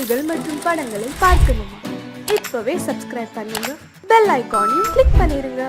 பாடல்கள் மற்றும் படங்களை பார்க்கணுமா? இப்பவே சப்ஸ்கிரைப் பண்ணுங்க, பெல் ஐகானையும் கிளிக் பண்ணிருங்க.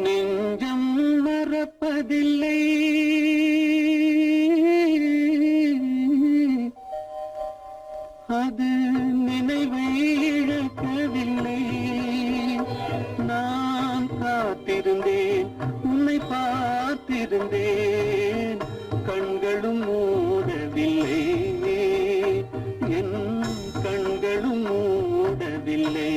நெஞ்சம் மறப்பதில்லை, அது நினைவை இழக்கவில்லை. நான் காத்திருந்தேன், உன்னை பார்த்திருந்தேன், கண்களும் மூடவில்லை, என் கண்களும் மூடவில்லை.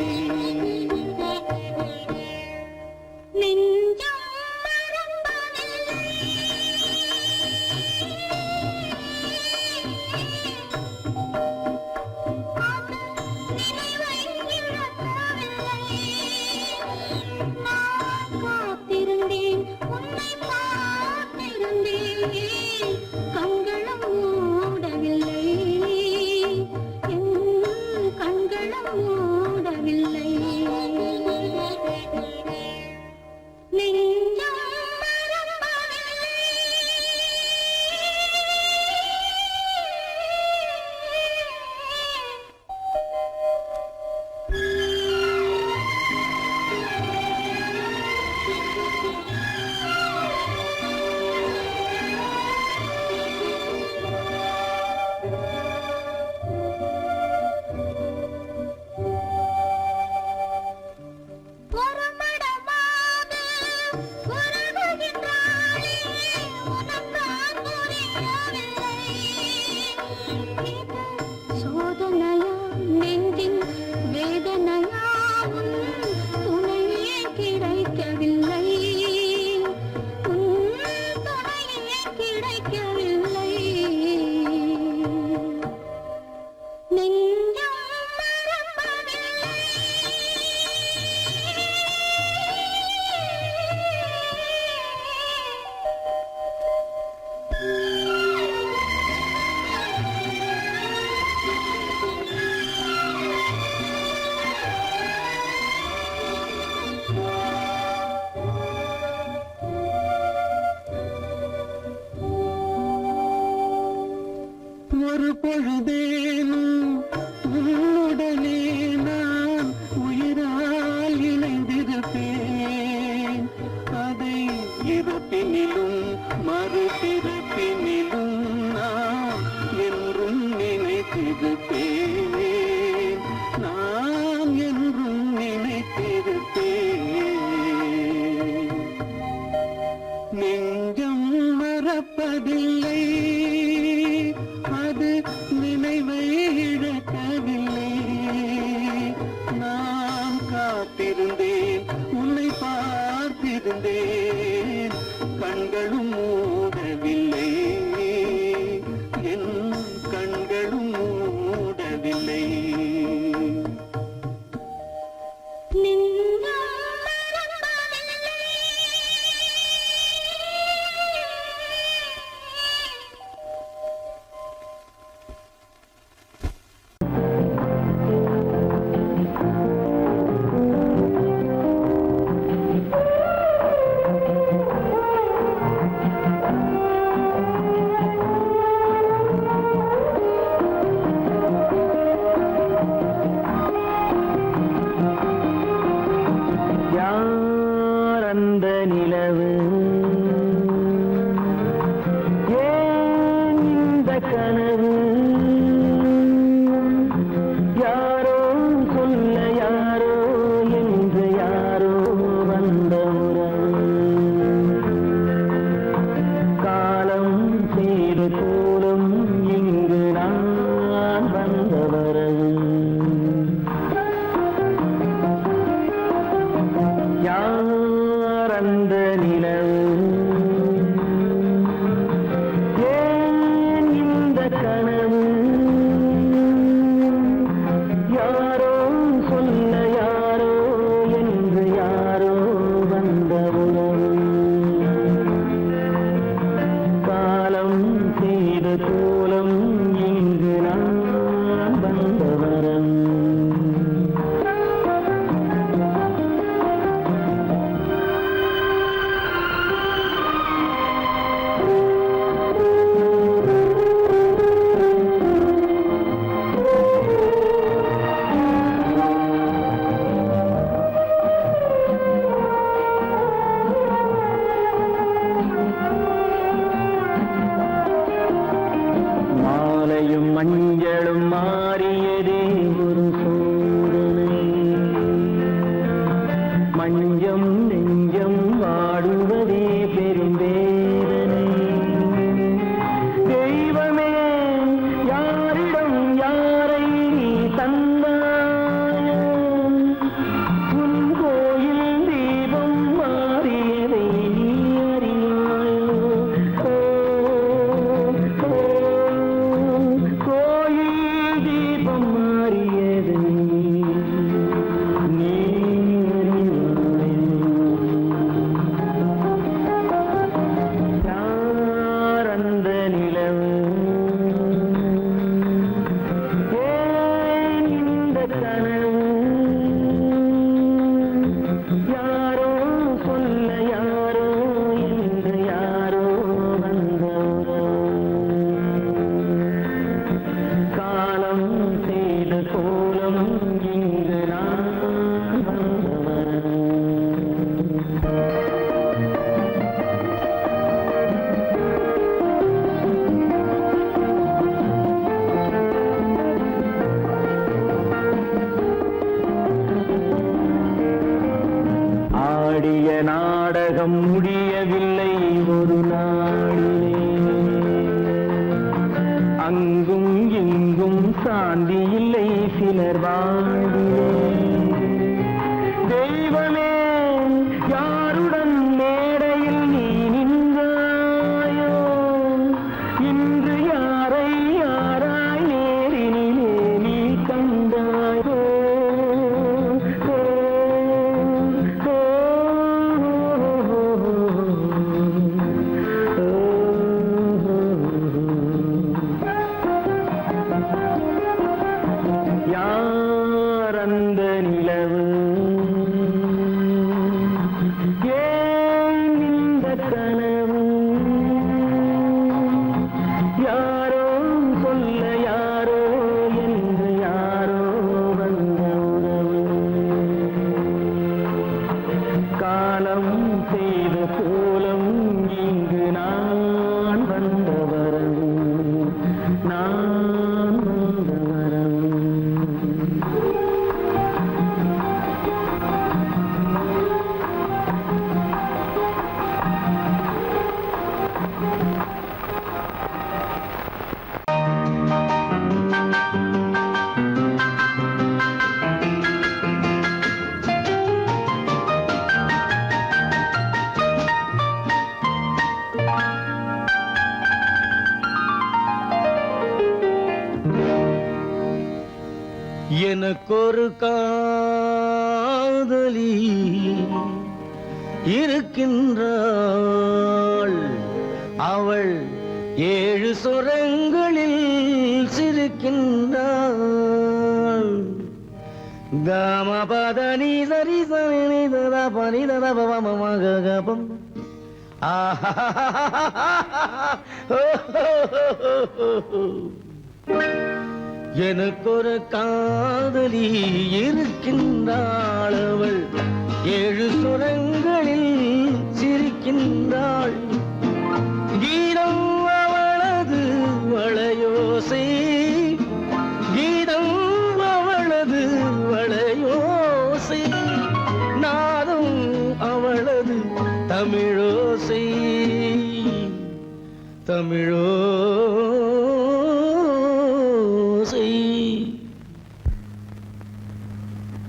ஒரு பொழுதேனும் உன்னுடனே நான் உயிரால் இணைந்திருப்பேன். அதை இறப்பினிலும் மறுபிறப்பினிலும் நான் என்றும் நினைத்திருப்பேன், நான் என்றும் நினைத்திருப்பேன். நெஞ்சம் மறப்பதில்லை, அது நினைவை இழக்கவில்லை. நான் காத்திருந்தேன், உன்னை பார்த்திருந்தேன், கண்களும் மூடவில்லை, என் கண்களும் மூடவில்லை. யார் அந்த நிலவு ஏன் இந்த கனவு யாரோ சொல்ல யாரோ என்று யாரோ வந்த உறவு காலம் செய்த கோலம் இங்கு நான் வந்த வரம் மஞ்சளும் மாறியதே ஒரு சோதனை மஞ்சம் நெஞ்சம் வாடுவதே பெரும் வேதனை தெய்வமே யாரிடம் யாரை தந்தாயோ உன் கோயில் தீபம் மாறியதை நீ அறியாயோ நாடகம் முடியவில்லை ஒரு நாளிலே அங்கும் இங்கும் சாந்தி இல்லை சிலர் வாழ்விலே தெய்வமே யாருடன் மேடையில் நீ நின்றாயோ இன்று யாரை யாராய் நேரினிலே நீ கண்டாயோ அந்த நிலவு ஏன் இந்த கனவு யாரோ சொல்ல யாரோ என்று யாரோ வந்த உறவு காலம் செய்த கோலம் இங்கு நான் வந்த வரவு நான் வந்த வரவு எனக்கொரு காதலி இருக்கின்றாள் அவள் 7 சுரங்களில் சிரிக்கின்றாள் காமபதனி சரி சனி தத பனி தத பவமகபம் எனக்கொரு காதலி இருக்கின்றாள் அவள் 7 சுரங்களில் சிரிக்கின்றாள் கீதம் அவளது வளையோசை கீதம் அவளது வளையோசை நாதம் அவளது தமிழோசை தமிழோசை.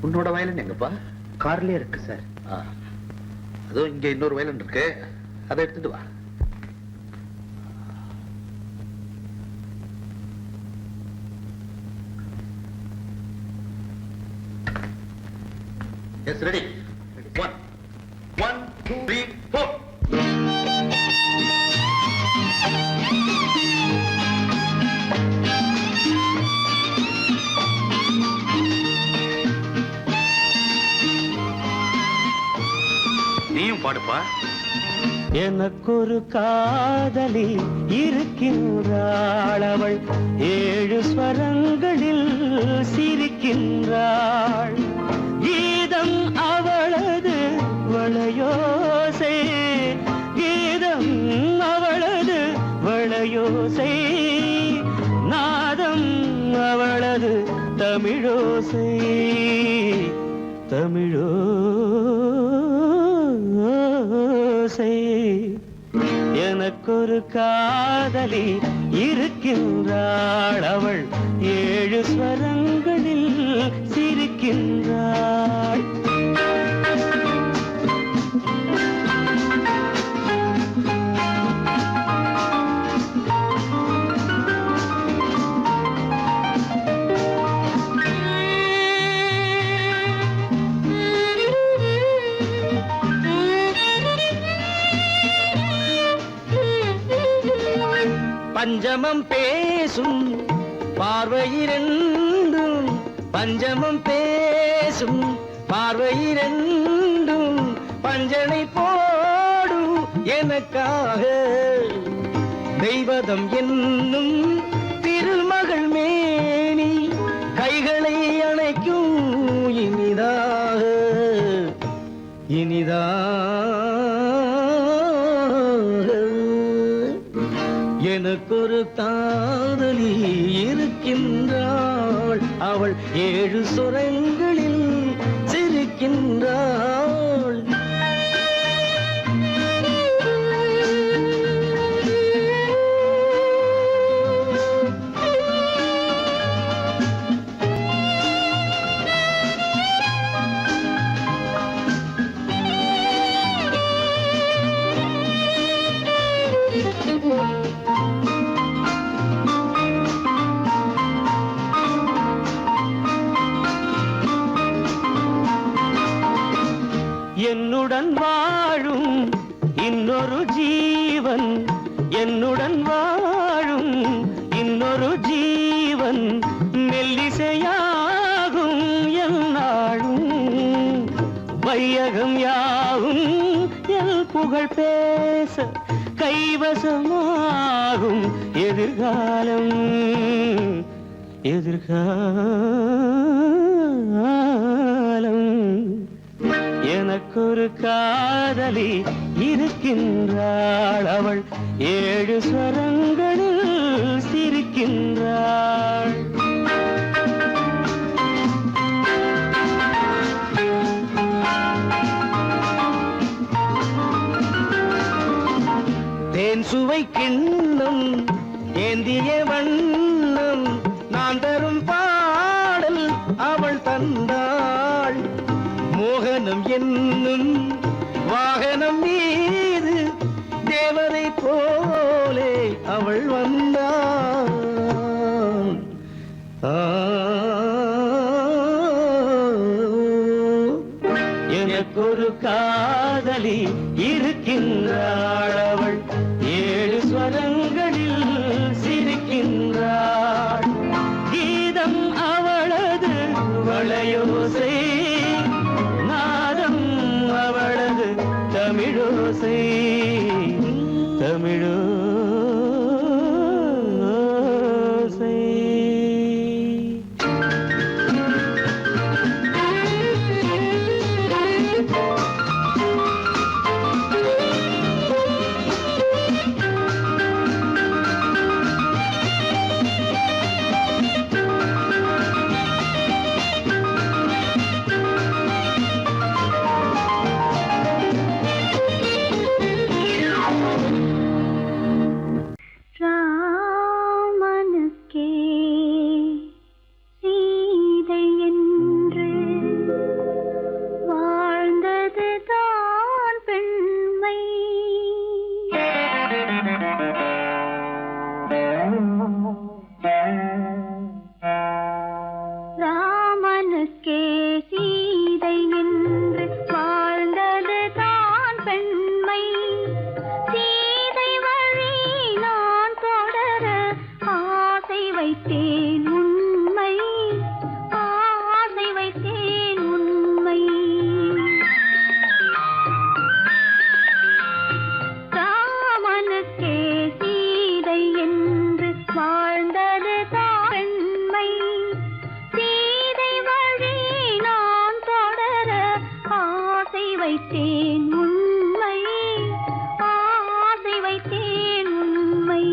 உன்னோட வயலின் எங்கப்பா? கார்லயே இருக்கு சார். அதுவும் இங்க இன்னொரு வயலன் இருக்கு, அதை எடுத்துட்டு வா. Yes, ready. 1 2 3 4. நீயும் பாடுப்பா. எனக்கொரு காதலி இருக்கின்றாள், அவள் 7 ஸ்வரங்களில் சிரிக்கின்றாள். கீதம் அவளது வளையோசை, கீதம் அவளது வளையோசை, நாதம் அவளது தமிழோசை, தமிழோசை. எனக்கொரு காதலி இருக்கின்றாள், அவள் 7 ஸ்வரங்களில் சிரிக்கின்றாள். பஞ்சமம் பேசும் பார்வையிரண்டும், பஞ்சமம் பேசும் பார்வையிரண்டும், பஞ்சனை போடும் எனக்காக தெய்வதம் என்னும் திருமகள் மேனி கைகளை அணைக்கும் இனிதாக, எனக்கொரு காதலி இருக்கின்றாள், அவள் 7 சுரங்களில் சிரிக்கின்றாள். என்னுடன் வாழும் இன்னொரு ஜீவன், என்னுடன் வாழும் இன்னொரு ஜீவன், மெல்லிசையாகும் என்னாலும், வையகம் யாவும் என் புகழ் பேச கைவசமாகும் எதிர்காலம், எதிர்காலம். எனக்கொரு காதலி இருக்கின்றாள், அவள் 7 ஸ்வரங்களில் சிரிக்கின்றாள். தேன் சுவை கிண்ணம் ஏந்திய வண்ணம், நான் தரும் பாடல் அவள் தந்தாள். மோகனம் என்னும் வாகனம் மீது தேவதை போலே அவள் வந்தாள். எனக்கொரு காதலி இருக்கின்றாள், அவள் 7 ஸ்வரங்களில் சிரிக்கின்றாள். கீதம் அவளது வளையோசை, நாதம் அவளது தமிழோசை, தமிழோசை. வைத்தேன் உண்மை, ஆசை வைத்தேன் உண்மை.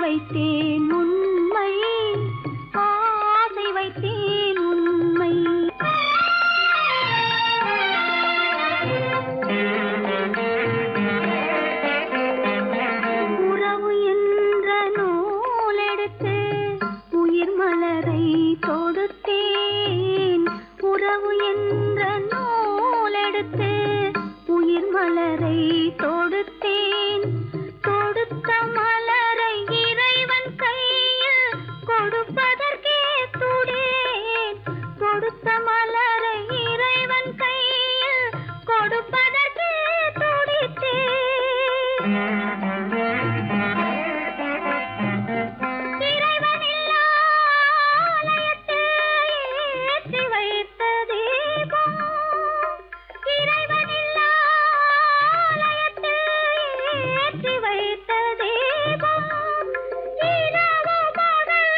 வைத்தேன் உண்மை, ஆசை வைத்தேன் உண்மை. உறவு என்ற நூலெடுத்து உயிர் மலரை தொடுத்தேன். உறவு என்ற நூலெடுத்து உயிர் மலரை தொடுத்தேன். தொடுத்த மலரை இறைவன் கையில் கொடுப்பதற்கே துடேன். கொடுத்த மலரை இறைவன் கையில் கொடுப்பதற்கே துடித்தேன். இறைவன் இல்லா ஆலயத்தில் ஏற்றி வைத்த தீபம், இறைவன் இல்லா ஆலயத்தில் ஏற்றி வைத்த தீபம், இரவு பகல்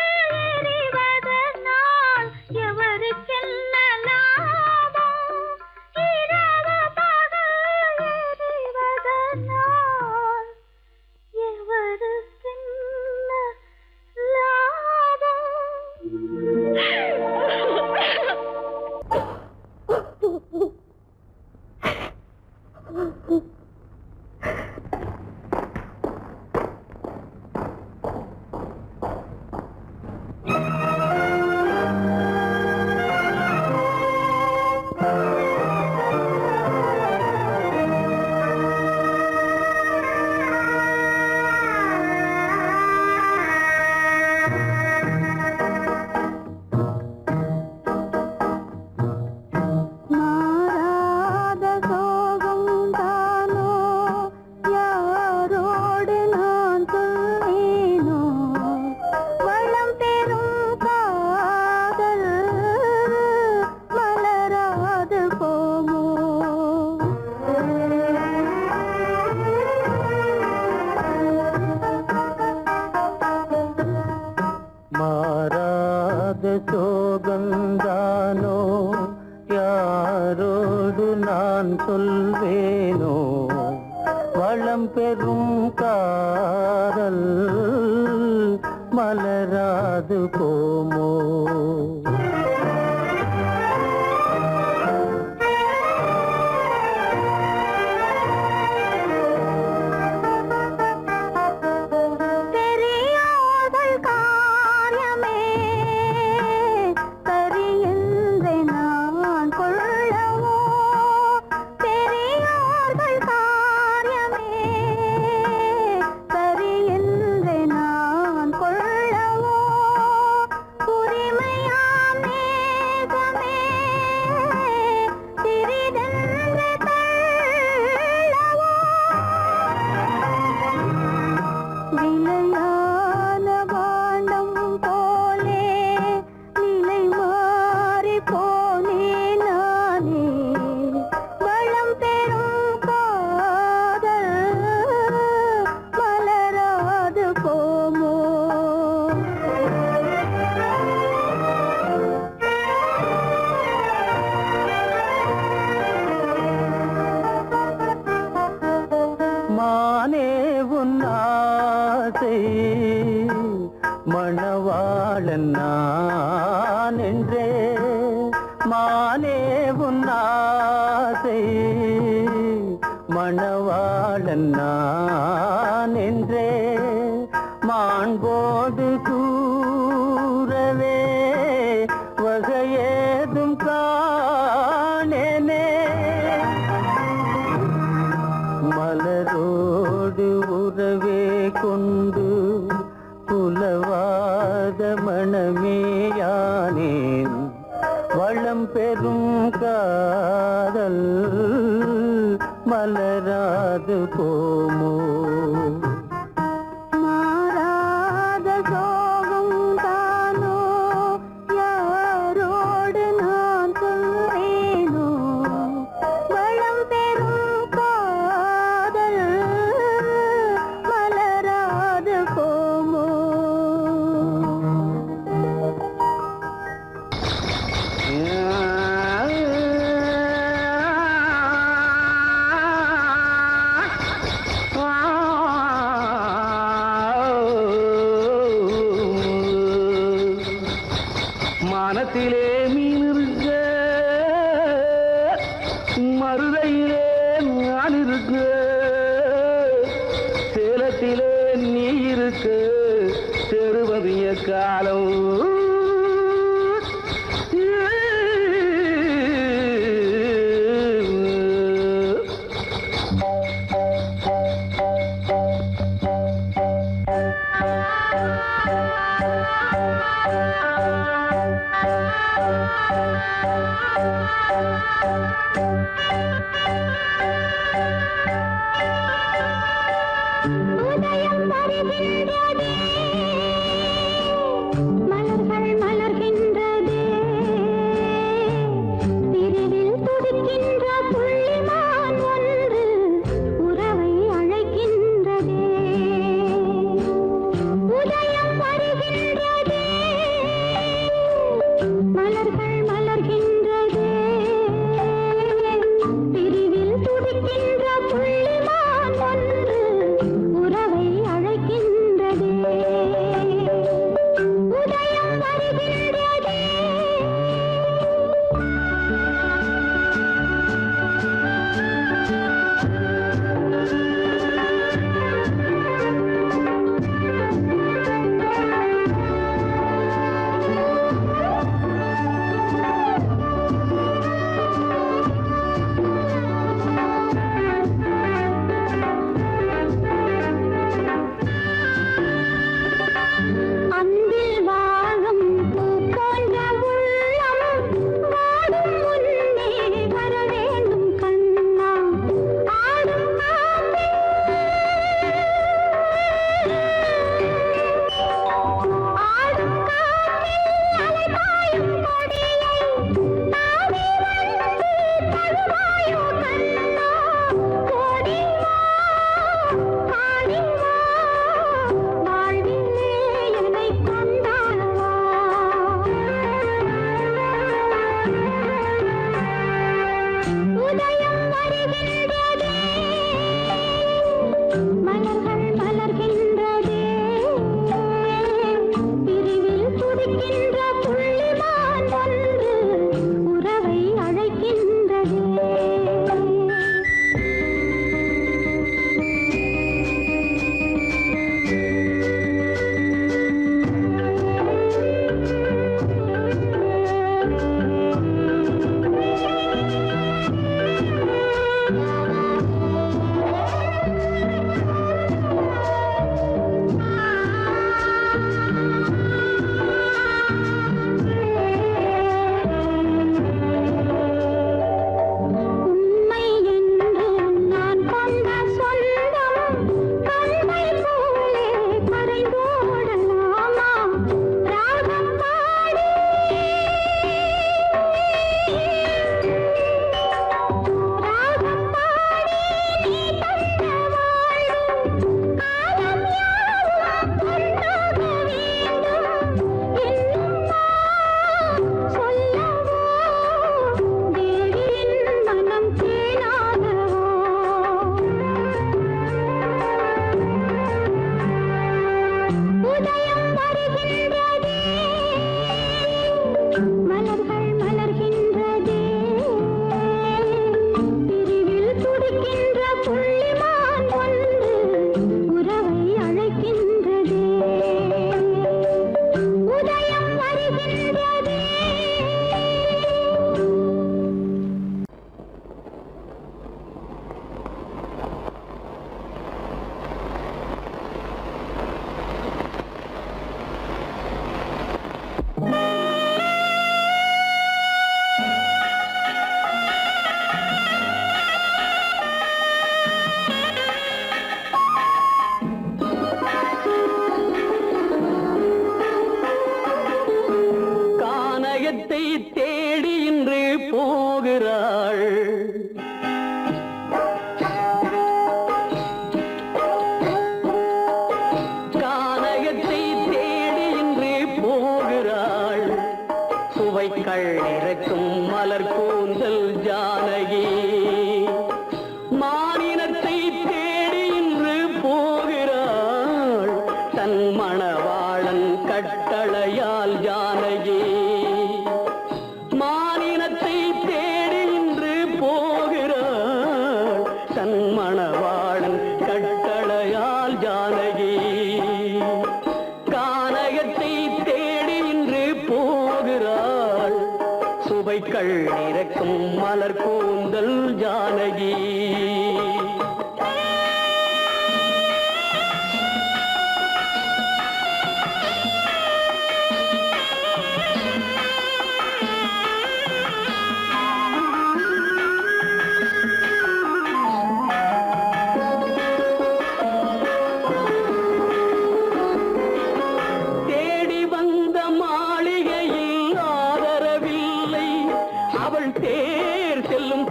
எரிவதனால் எவருக்கென்ன லாபம்? இரவு பகல் எரிவதனால் எவருக்கென்ன லாபம்? மாறாத சோகம் தானோ, யாரோடு நான் சொல்வேனோ? வளம் பெறும் காதல் மலராது போமோ? மாறாத சோகந்தானோ, யாரோடு நான் சொல்வேனோ? வளம் பெறும் காதல் மலராது போமோ? பெரியோர்கள் காரியமே சரி என்று நான் கொள்ளவோ? பெரியோர்கள் காரியமே சரி என்று நான் கொள்ளவோ? உரிமை ஆசை மணவாளன் நான் என்றே மாண்போடு கூறவே வகையேதும் காணேனே மலரோடு உறவே கொண்டு புலவாத மணமேயானேன் வளம் பெறும் காதல் மலராது போமோ மாறாத சோகம் தானோ யாரோடு நான் சொல்வேனோ வளம் பெறும் காதல் மலராது போமோ மானத்திலே மீன் இருக்க மருதையிலே நான் இருக்க சேலத்திலே நீ இருக்க செருவதிய காலம் உதயம் வருகின்றதே மலர்கள் மலர்கின்றதே பிரிவில் துடிக்கின்ற புள்ளிமான் ஒன்று உறவை அழைக்கின்றதே உதயம் வருகின்றதே மலர்கள் மலர்கின்றதே பிரிவில் மலர் கூந்தல் ஜானகி.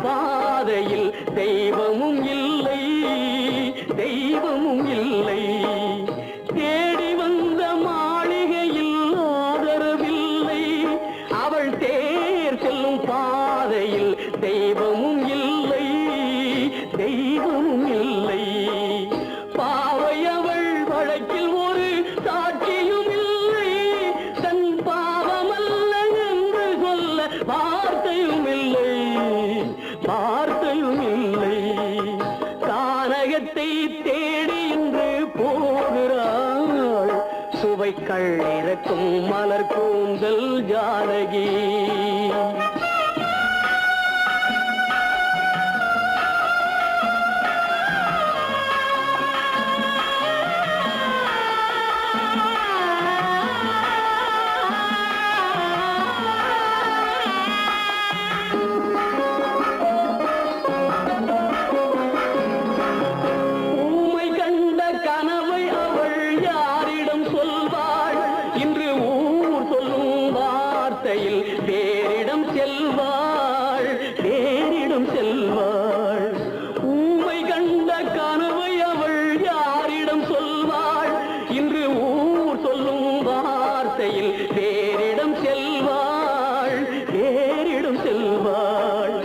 பாதையில் தெய்வமும் இல்லை, தெய்வமும் இல்லை. தேடி வந்த மாளிகையில் ஆதரவில்லை, அவள் தேர் செல்லும் பாதையில் தெய்வமும் இல்லை, தெய்வமும் இல்லை. பாவை அவள் வழக்கில் ஒரு சாட்சியும் இல்லை, தன் பாவமல்ல என்று சொல்ல வார்த்தையும் இல்லை, வார்த்தையும் இல்லை. கானகத்தை தேடி இன்று போகிறாள், சுவைக்கள் இறக்கும் மலர் கூந்தல் ஜானகி. வேறிடம் செல்வாள், வேறிடம் செல்வாள். ஊமை கண்ட கனவை அவள் யாரிடம் சொல்வாள், இன்று ஊர் சொல்லும் வார்த்தையில் வேறிடம் செல்வாள், வேறிடம் செல்வாள்.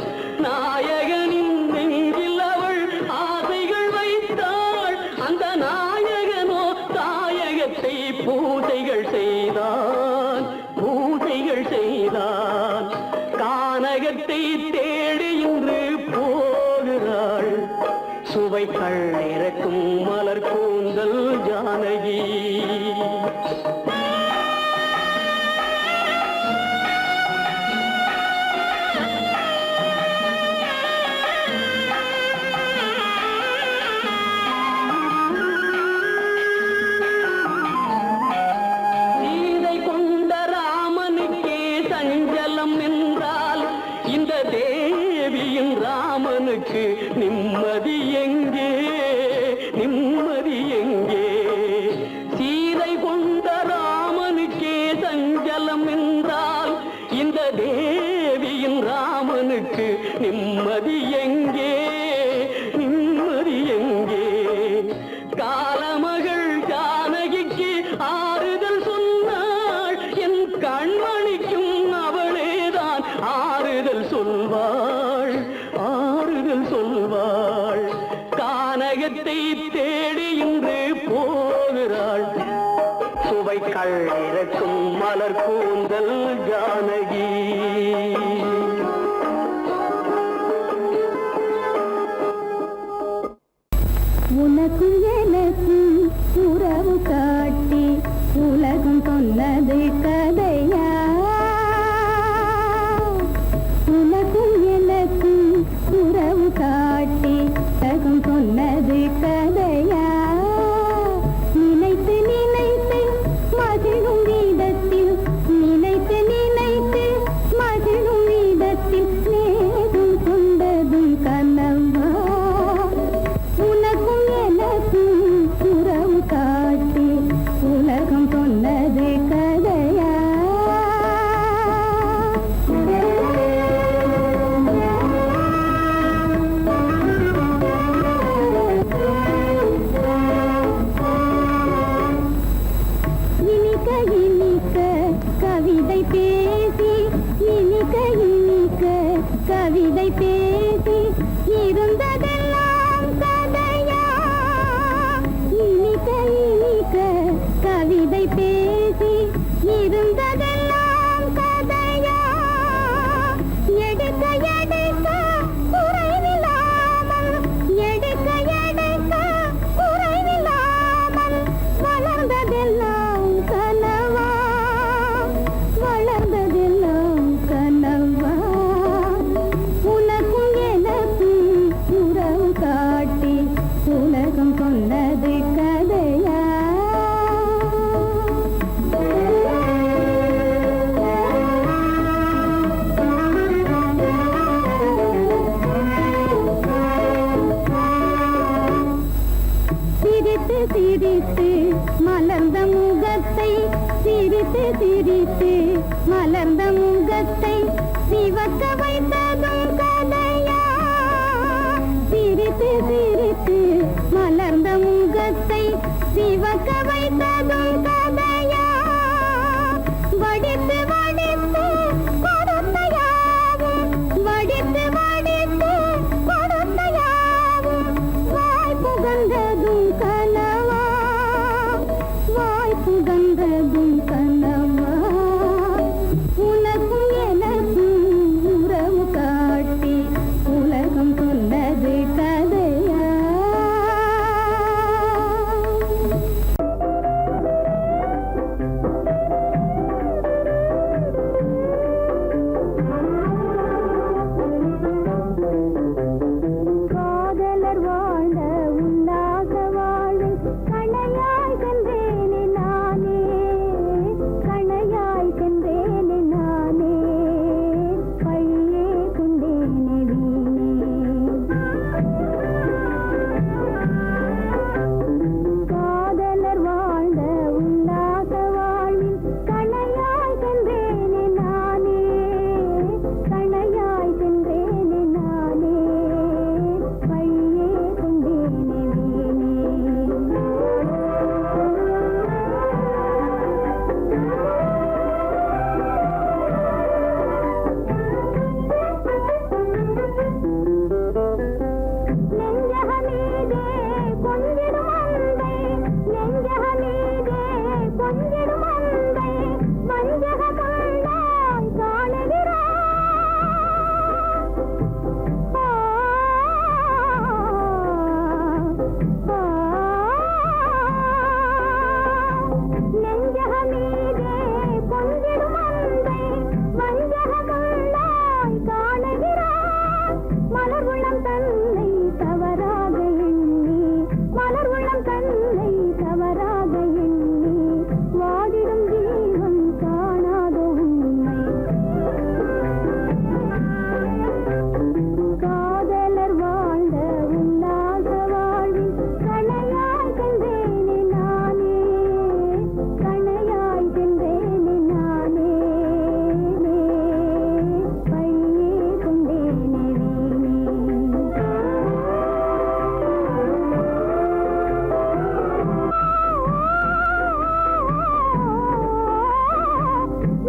நாயகனின் நெஞ்சில் அவள் ஆசைகள் வைத்தாள், அந்த நாயகனோ தாயகத்தை பூஜைகள் செய்தான், பூஜைகள் செய்தான். கானகத்தை தேடி இன்று போகிறாள், சுவைக்கள் இறக்கும் மலர் கூந்தல் ஜானகி. இந்த தேவியின் ராமனுக்கு நிம்மதி எங்கே, நிம்மதி எங்கே? சீதை கொண்ட ராமனுக்கே சஞ்சலம் என்றால் இந்த தேவியின் ராமனுக்கு நிம்மதி எங்கே, நிம்மதி எங்கே? காலமகள் ஜானகிக்கு ஆறுதல் சொன்னாள், என் கண்மணிக்கும் அவளேதான் ஆறுதல் சொல்வாள், ஆறுதல் சொல்வாள். கானகத்தை தேடி இன்று போகிறாள், சுவைக்கள் இறக்கும் மலர் கூந்தல் ஜானகி. உனக்கும் எனக்கும் உறவு காட்டி உலகம் சொன்னது கதையா? உனக்கும் எனக்கும் உறவு காட்டி உலகம் சொன்னது கதையா? நினைத்து நினைத்து மகிழும் வீதத்தில், நினைத்து நினைத்து மகிழும் வீதத்தில் நேரும் கொண்டதும் கனவா? உனக்கும் எனக்கும் உறவு காட்டி உலகம் சொன்னது கதையா? இனிக்க இனிக்க கவிதை பேசி, இனிக்க இனிக்க கவிதை பேசி இருந்ததெல்லாம் கதையா? இனிக்க இனிக்க கவிதை பேசி இருந்ததெல்லாம் கதையா? எடுக்க எடுக்க குறைவில்லாமல், எடுக்க எடுக்க குறைவில்லாமல் வளர்ந்ததெல்லாம் கனவா, வளர்ந்ததெல்லாம் கனவா? உனக்கு சிரித்து சிரித்து மலர்ந்த முகத்தை சிவக்க வைத்ததும் கதையா சிரித்து சிரித்து மலர்ந்த முகத்தை சிவக்க வைத்ததும் கதையா வடித்து வடித்து கொடுத்தையாவும் வடித்து வடித்து கொடுத்தையாவும் வாய் புகழ்ந்ததும் கனவா வாய் புகழ்ந்ததும் கனவா உனக்கும் எனக்கும் உறவு காட்டி உலகம் சொன்னது கதையா காதலர் வாழ்ந்த உல்லாச வாழ்வில் கணையாய் சென்றேனே நானே கணையாய் சென்றேனே நானே பையே கொண்டேனே காதலர் வாழ்ந்த உல்லாச வாழ்வில் கணையாய் சென்றேனே நானே கணையாய் சென்றேனே நானே பையே கொண்டேனே நெஞ்சகமீதே கொஞ்சிடும் அன்பை நெஞ்சகமீதே கொஞ்சிடும் அன்பை வஞ்சக கண்ணாய் காணுகிறாய் நெஞ்சகமீதே கொஞ்சிடும் அன்பை வஞ்சக கண்ணாய் காணுகிறாய் மலர் உள்ளம் தன்னை தவறாக எண்ணி மலர் உள்ளம் தன்னை தவறாக எண்ணி வாடிடும் ஜீவன் காணாத உண்மை காதலர் வாழ்ந்த உல்லாச வாழ்வில் கணையாய் சென்றேனே நானே கணையாய் சென்றேனே நானே பையே கொண்டேனே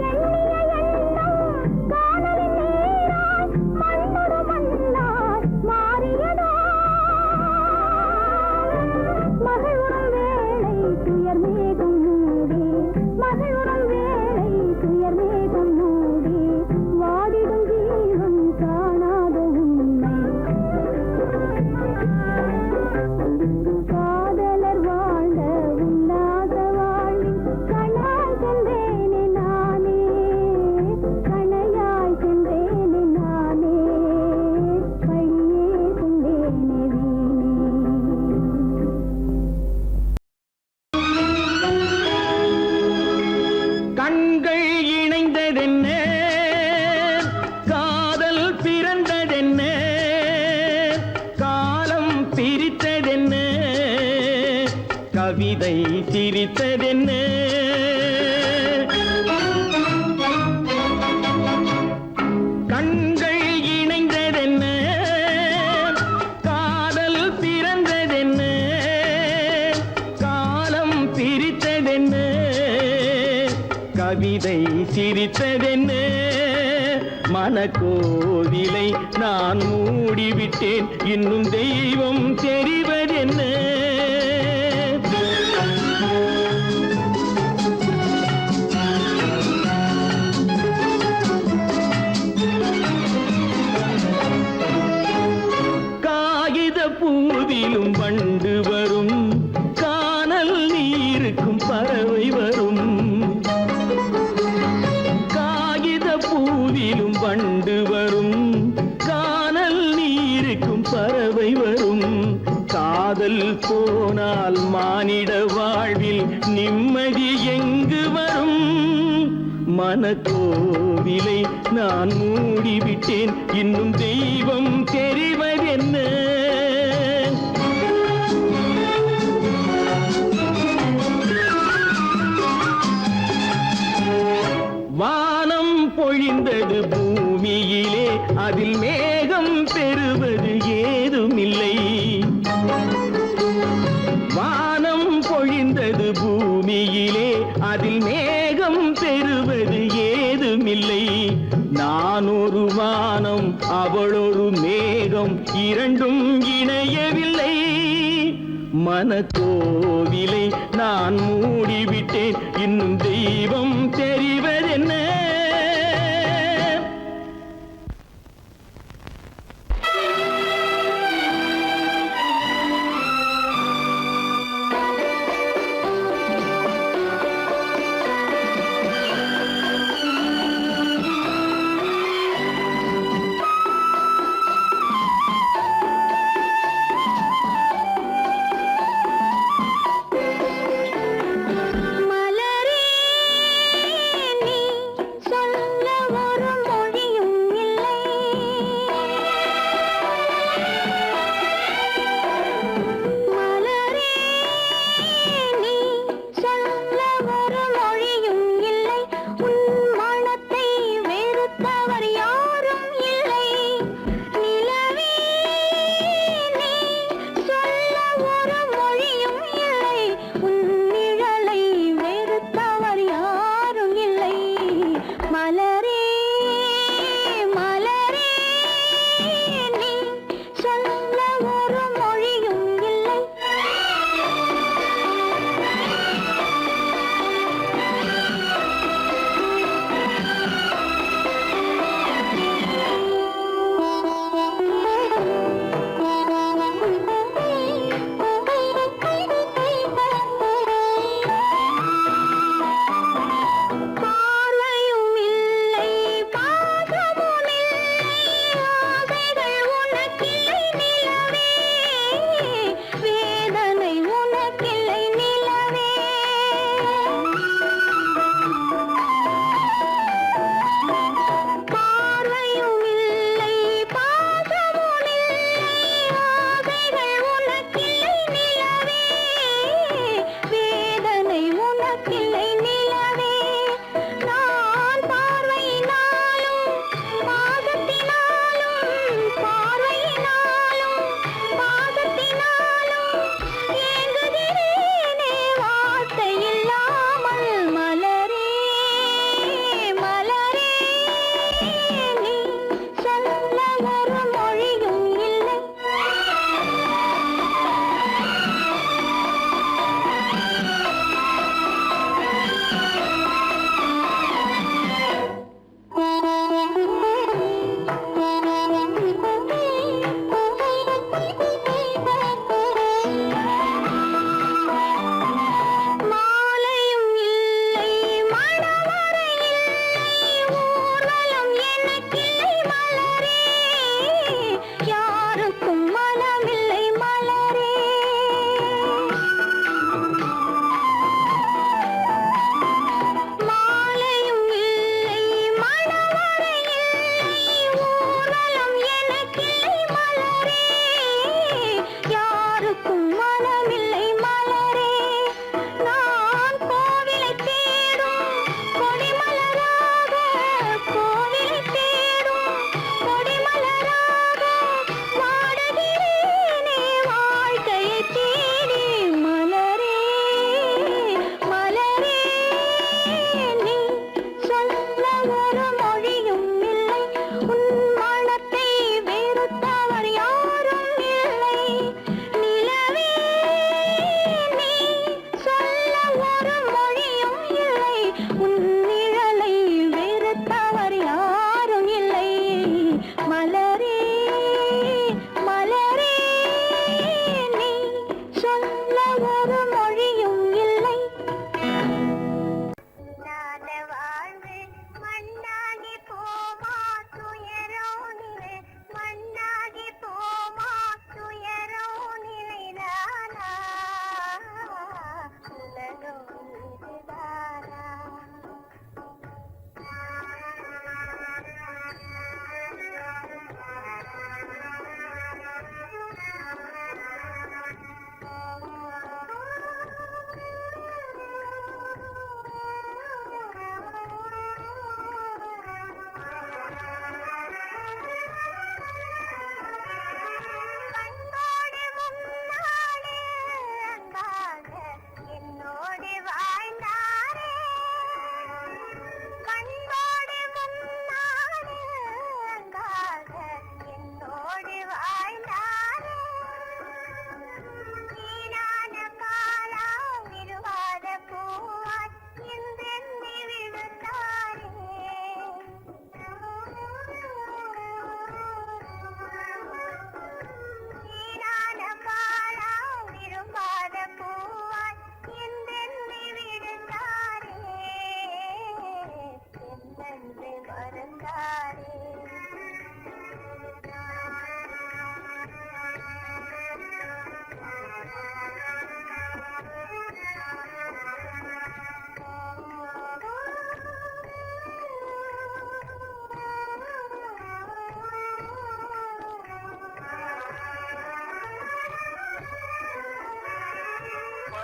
எண்ணிய எண்ணம் காதலின் நீராய் மண்ணொரு மண்ணாய் மாறியதோ மகிழுறும் வேளை துயர் மேகம் மூடி மகிழுறும் வேளை துயர் மேகம் மூடி வாடிடும் ஜீவன் காணாத உண்மை காதலர் வாழ்ந்த உல்லாச வாழ்வில் கணையாய் சென்றேனே நானே கணையாய் சென்றேனே நானே பையே கொண்டேனே கண்கள் இணைந்ததென்ன காதல் பிறந்ததென்ன காலம் பிரித்ததென்ன கவிதை சிரித்ததென்ன கண்கள் இணைந்ததென்ன காதல் பிறந்ததென்ன காலம் பிரித்ததென்ன கவிதை சிரித்ததென்ன மனக்கோவிலை நான் மூடிவிட்டேன் இன்னும் தெய்வம் தெரிவதென்ன காகித பூவிலும் வண்டு வரும் கானல் நீருக்கும் பறவை வரும் காகித பூவிலும் வண்டு வரும் கானல் நீருக்கும் பறவை வரும் காதல் போனால் மானிட வாழ்வில் நிம்மதி எங்கு வரும் மனக்கோவிலை நான் மூடிவிட்டேன் இன்னும் தெய்வம் தெரிவதென்ன உலகம் இரண்டும் இணையவில்லை. மனக்கோவிலை நான் மூடிவிட்டேன், இன்னும் தெய்வம் தெரிவதென்ன? மலரே நீ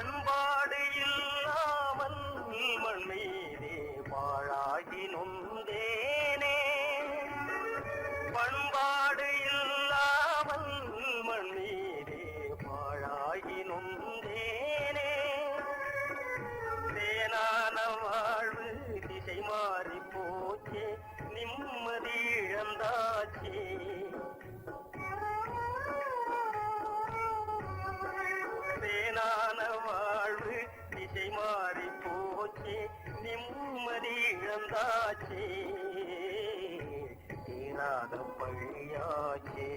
பண்பாடு இல்லாமல் மண் மீதே பாழாகி நொந்தேனே பண்பாடு இல்லாமல் மண் மீதே பாழாகி நொந்தேனே தேனான வாழ்வு திசை மாறி போச்சே நிம்மதி இழந்தாச்சே தேனான வாழ்வு திசை மாறி போச்சே நிம்மதி இழந்தாச்சே தீராத பழியாச்சே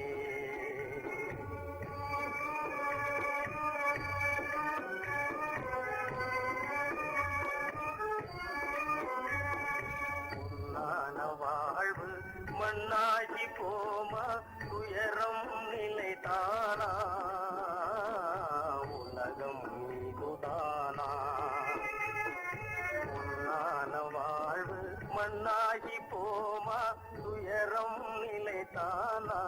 பொன்னான வாழ்வு மண்ணாகி போமா துயரம் நிலைதானா உலகம் மீதுதானா பொன்னான வாழ்வு மண்ணாகி போமா துயரம் நிலைதானா